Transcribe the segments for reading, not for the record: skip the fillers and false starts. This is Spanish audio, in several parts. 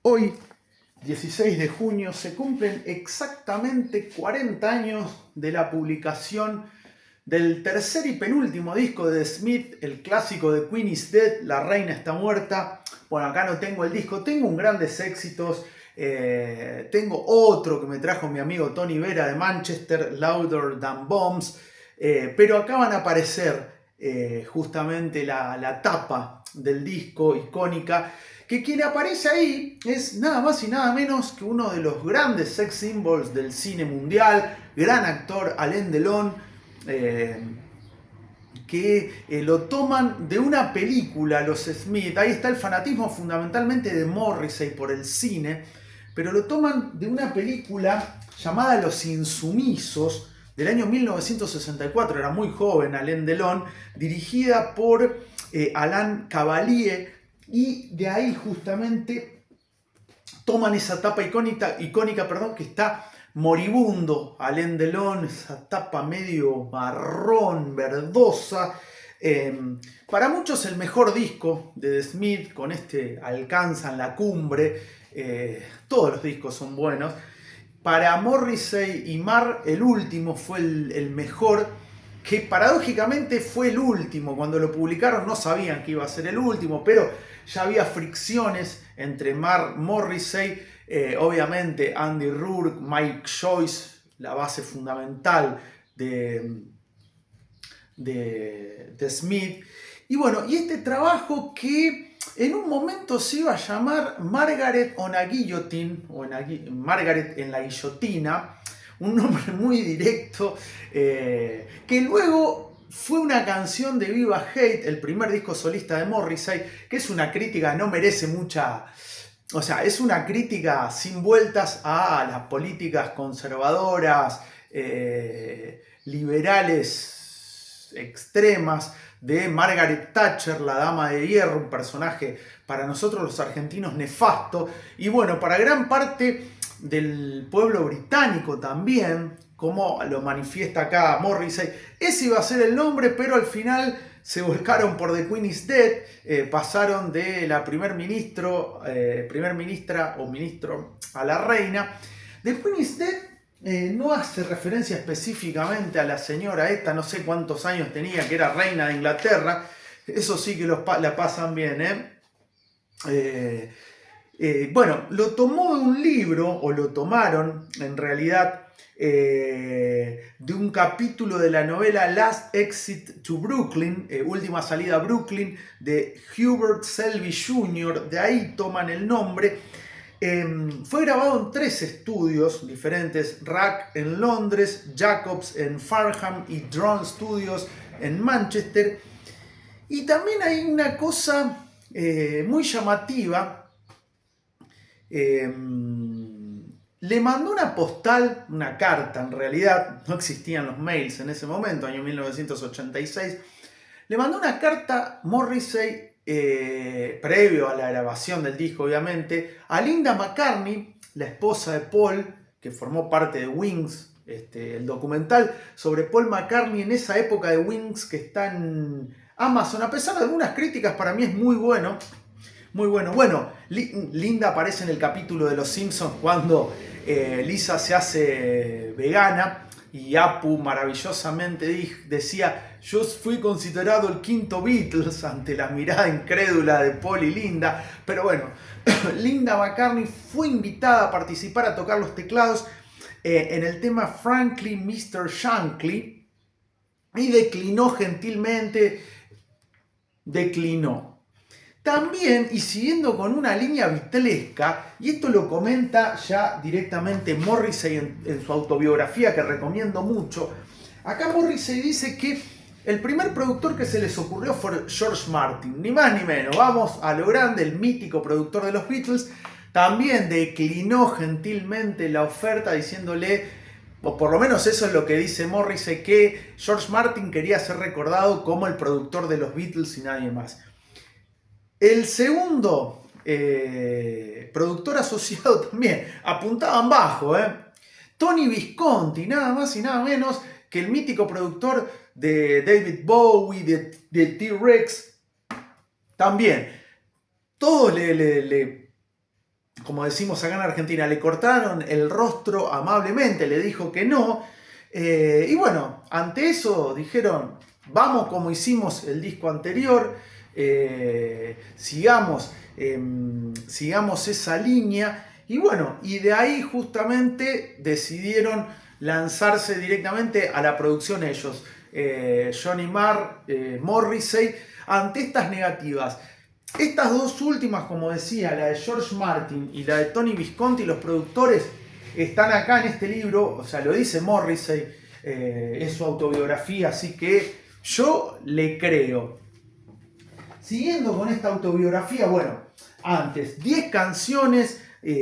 Hoy, 16 de junio, se cumplen exactamente 40 años de la publicación del tercer y penúltimo disco de The Smiths, el clásico de Queen is Dead, La Reina está muerta. Bueno, acá no tengo el disco, tengo un Grandes Éxitos, tengo otro que me trajo mi amigo Tony Vera de Manchester, Louder Than Bombs, pero acá van a aparecer justamente la tapa del disco icónica, que quien aparece ahí es nada más y nada menos que uno de los grandes sex symbols del cine mundial, gran actor Alain Delon, que lo toman de una película, los Smith. Ahí está el fanatismo fundamentalmente de Morrissey por el cine, pero lo toman de una película llamada Los Insumisos, del año 1964, era muy joven Alain Delon, dirigida por Alain Cavalier, y de ahí justamente toman esa tapa icónica, que está moribundo Alain Delon, esa tapa medio marrón, verdosa. Para muchos el mejor disco de The Smith, con este alcanzan la cumbre. Todos los discos son buenos. Para Morrissey y Marr, el último fue el mejor, que paradójicamente fue el último. Cuando lo publicaron no sabían que iba a ser el último, pero ya había fricciones entre Marr, Morrissey, obviamente Andy Rourke, Mike Joyce, la base fundamental de Smith. Y bueno, y este trabajo que en un momento se iba a llamar Margaret on a Guillotine, o Margaret en la guillotina, un nombre muy directo, que luego fue una canción de Viva Hate, el primer disco solista de Morrissey, que es una crítica, no merece mucha... O sea, es una crítica sin vueltas a las políticas conservadoras, liberales extremas de Margaret Thatcher, la Dama de Hierro, un personaje para nosotros los argentinos nefasto, y bueno, para gran parte del pueblo británico también, como lo manifiesta acá Morrissey. Ese iba a ser el nombre, pero al final se volcaron por The Queen is Dead, pasaron de la primer ministra o ministro a la reina. The Queen is Dead no hace referencia específicamente a la señora esta, no sé cuántos años tenía, que era reina de Inglaterra. Eso sí que la pasan bien, bueno, lo tomó de un libro, o lo tomaron en realidad, de un capítulo de la novela Last Exit to Brooklyn, Última Salida a Brooklyn, de Hubert Selby Jr., de ahí toman el nombre. Fue grabado en 3 estudios diferentes: Rack en Londres, Jacobs en Farnham y Drone Studios en Manchester. Y también hay una cosa muy llamativa. Le mandó una postal, una carta en realidad, no existían los mails en ese momento, año 1986, le mandó una carta Morrissey, previo a la grabación del disco obviamente, a Linda McCartney, la esposa de Paul, que formó parte de Wings, el documental sobre Paul McCartney en esa época de Wings que está en Amazon, a pesar de algunas críticas, para mí es muy bueno. Muy bueno. Bueno, Linda aparece en el capítulo de Los Simpsons cuando Lisa se hace vegana, y Apu maravillosamente decía: yo fui considerado el quinto Beatles, ante la mirada incrédula de Paul y Linda. Pero bueno, Linda McCartney fue invitada a participar, a tocar los teclados en el tema Frankly Mr. Shankly, y declinó gentilmente. También, y siguiendo con una línea bitlesca, y esto lo comenta ya directamente Morrissey en su autobiografía, que recomiendo mucho. Acá Morrissey dice que el primer productor que se les ocurrió fue George Martin, ni más ni menos. Vamos a lo grande, el mítico productor de los Beatles. También declinó gentilmente la oferta, diciéndole, o por lo menos eso es lo que dice Morrissey, que George Martin quería ser recordado como el productor de los Beatles y nadie más. El segundo productor asociado también apuntaban bajo, Tony Visconti, nada más y nada menos que el mítico productor de David Bowie, de T-Rex. También, todos le como decimos acá en Argentina, le cortaron el rostro amablemente, le dijo que no. Y bueno, ante eso dijeron, vamos como hicimos el disco anterior, sigamos esa línea. Y bueno, y de ahí justamente decidieron lanzarse directamente a la producción ellos. Johnny Marr, Morrissey, ante estas negativas. Estas dos últimas, como decía, la de George Martin y la de Tony Visconti, los productores, están acá en este libro, o sea, lo dice Morrissey, es su autobiografía, así que yo le creo. Siguiendo con esta autobiografía, bueno, antes, 10 canciones,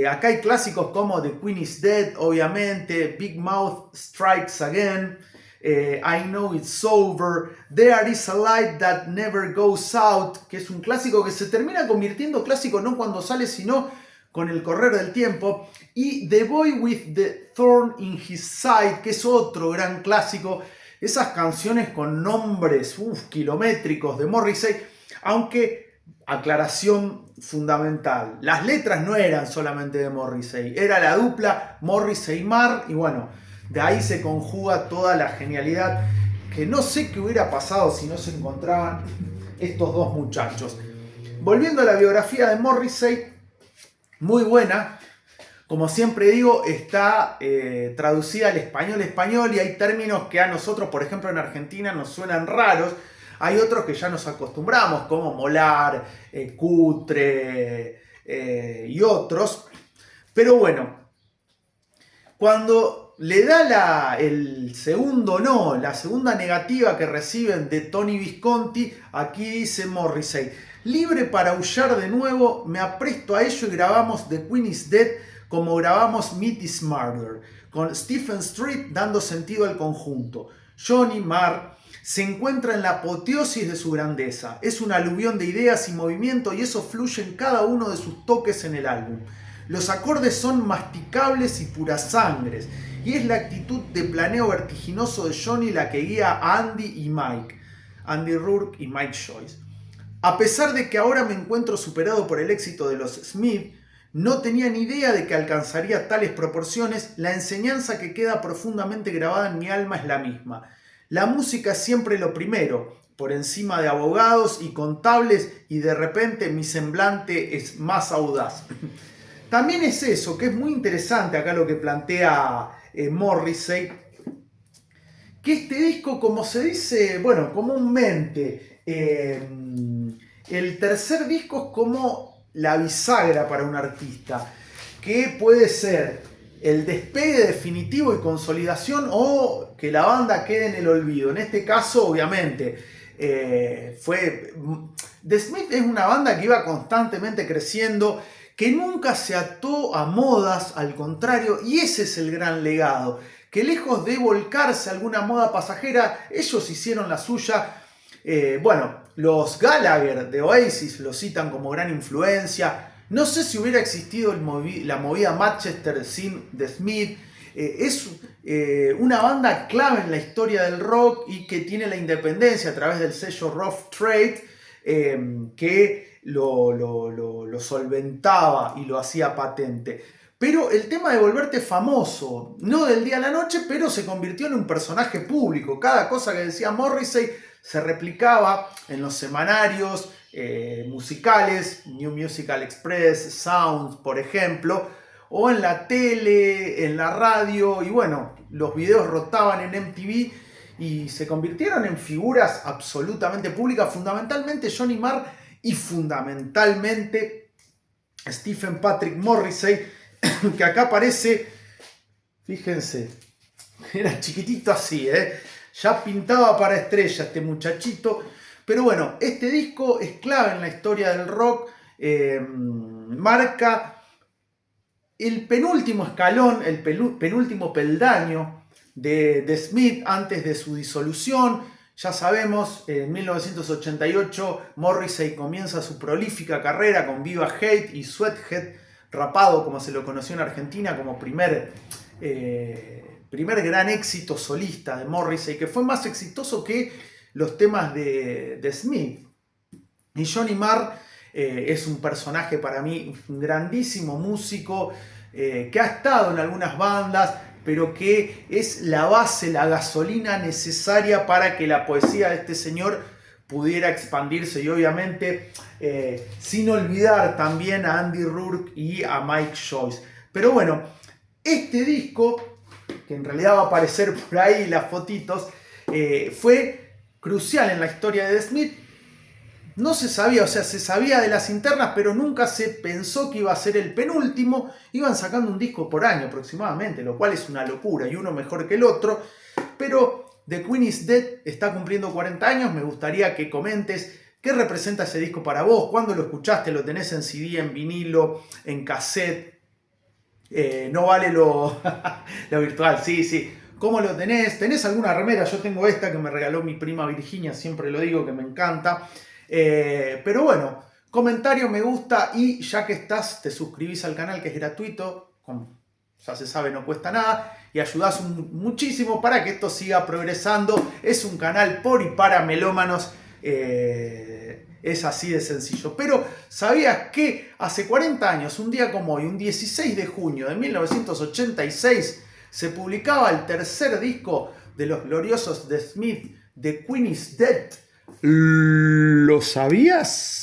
acá hay clásicos como The Queen is Dead, obviamente, Big Mouth Strikes Again, I Know It's Over, There Is a Light That Never Goes Out, que es un clásico que se termina convirtiendo clásico no cuando sale, sino con el correr del tiempo, y The Boy with the Thorn in His Side, que es otro gran clásico, esas canciones con nombres kilométricos de Morrissey, aunque, aclaración fundamental, las letras no eran solamente de Morrissey, era la dupla Morrissey-Marr, y bueno, de ahí se conjuga toda la genialidad, que no sé qué hubiera pasado si no se encontraban estos dos muchachos. Volviendo a la biografía de Morrissey, muy buena, como siempre digo, está traducida al español y hay términos que a nosotros, por ejemplo en Argentina, nos suenan raros. Hay otros que ya nos acostumbramos, como molar, cutre y otros. Pero bueno, cuando le da el segundo no, la segunda negativa que reciben de Tony Visconti, aquí dice Morrissey: libre para aullar de nuevo, me apresto a ello y grabamos The Queen is Dead como grabamos Meat is Murder, con Stephen Street dando sentido al conjunto. Johnny Marr se encuentra en la apoteosis de su grandeza. Es un aluvión de ideas y movimiento y eso fluye en cada uno de sus toques en el álbum. Los acordes son masticables y puras sangres, y es la actitud de planeo vertiginoso de Johnny la que guía a Andy y Mike, Andy Rourke y Mike Joyce. A pesar de que ahora me encuentro superado por el éxito de los Smith, no tenía ni idea de que alcanzaría tales proporciones. La enseñanza que queda profundamente grabada en mi alma es la misma. La música es siempre lo primero, por encima de abogados y contables, y de repente mi semblante es más audaz. También es eso, que es muy interesante acá lo que plantea Morrissey, que este disco, como se dice, bueno, comúnmente, el tercer disco es como la bisagra para un artista, que puede ser el despegue definitivo y consolidación o que la banda quede en el olvido. En este caso, obviamente, The Smith es una banda que iba constantemente creciendo, que nunca se ató a modas, al contrario, y ese es el gran legado, que lejos de volcarse a alguna moda pasajera, ellos hicieron la suya. Bueno, los Gallagher de Oasis lo citan como gran influencia. No sé si hubiera existido la movida Manchester sin The Smith. Es una banda clave en la historia del rock y que tiene la independencia a través del sello Rough Trade, que lo solventaba y lo hacía patente. Pero el tema de volverte famoso, no del día a la noche, pero se convirtió en un personaje público. Cada cosa que decía Morrissey se replicaba en los semanarios musicales, New Musical Express, Sounds, por ejemplo, o en la tele, en la radio, y bueno, los videos rotaban en MTV y se convirtieron en figuras absolutamente públicas, fundamentalmente Johnny Marr y fundamentalmente Stephen Patrick Morrissey, que acá aparece, fíjense, era chiquitito así, ya pintaba para estrella este muchachito. Pero bueno, este disco es clave en la historia del rock, marca el penúltimo escalón, el penúltimo peldaño de Smith antes de su disolución. Ya sabemos, en 1988 Morrissey comienza su prolífica carrera con Viva Hate y Sweathead, rapado como se lo conoció en Argentina como primer gran éxito solista de Morrissey, que fue más exitoso que los temas de Smith. Y Johnny Marr Es un personaje para mí, un grandísimo músico que ha estado en algunas bandas, pero que es la base, la gasolina necesaria para que la poesía de este señor pudiera expandirse y obviamente sin olvidar también a Andy Rourke y a Mike Joyce. Pero bueno, este disco, que en realidad va a aparecer por ahí las fotitos, fue crucial en la historia de The Smiths. No se sabía, o sea, se sabía de las internas, pero nunca se pensó que iba a ser el penúltimo. Iban sacando un disco por año aproximadamente, lo cual es una locura, y uno mejor que el otro. Pero The Queen is Dead está cumpliendo 40 años, me gustaría que comentes qué representa ese disco para vos, cuándo lo escuchaste, lo tenés en CD, en vinilo, en cassette. No vale lo virtual, sí. ¿Cómo lo tenés? ¿Tenés alguna remera? Yo tengo esta que me regaló mi prima Virginia, siempre lo digo, que me encanta. Pero bueno, comentario, me gusta, y ya que estás, te suscribís al canal, que es gratuito, ya se sabe, no cuesta nada, y ayudás muchísimo para que esto siga progresando. Es un canal por y para melómanos, es así de sencillo. Pero ¿sabías que hace 40 años, un día como hoy, un 16 de junio de 1986, se publicaba el tercer disco de los gloriosos The Smiths, The Queen is Dead? ¿Lo sabías?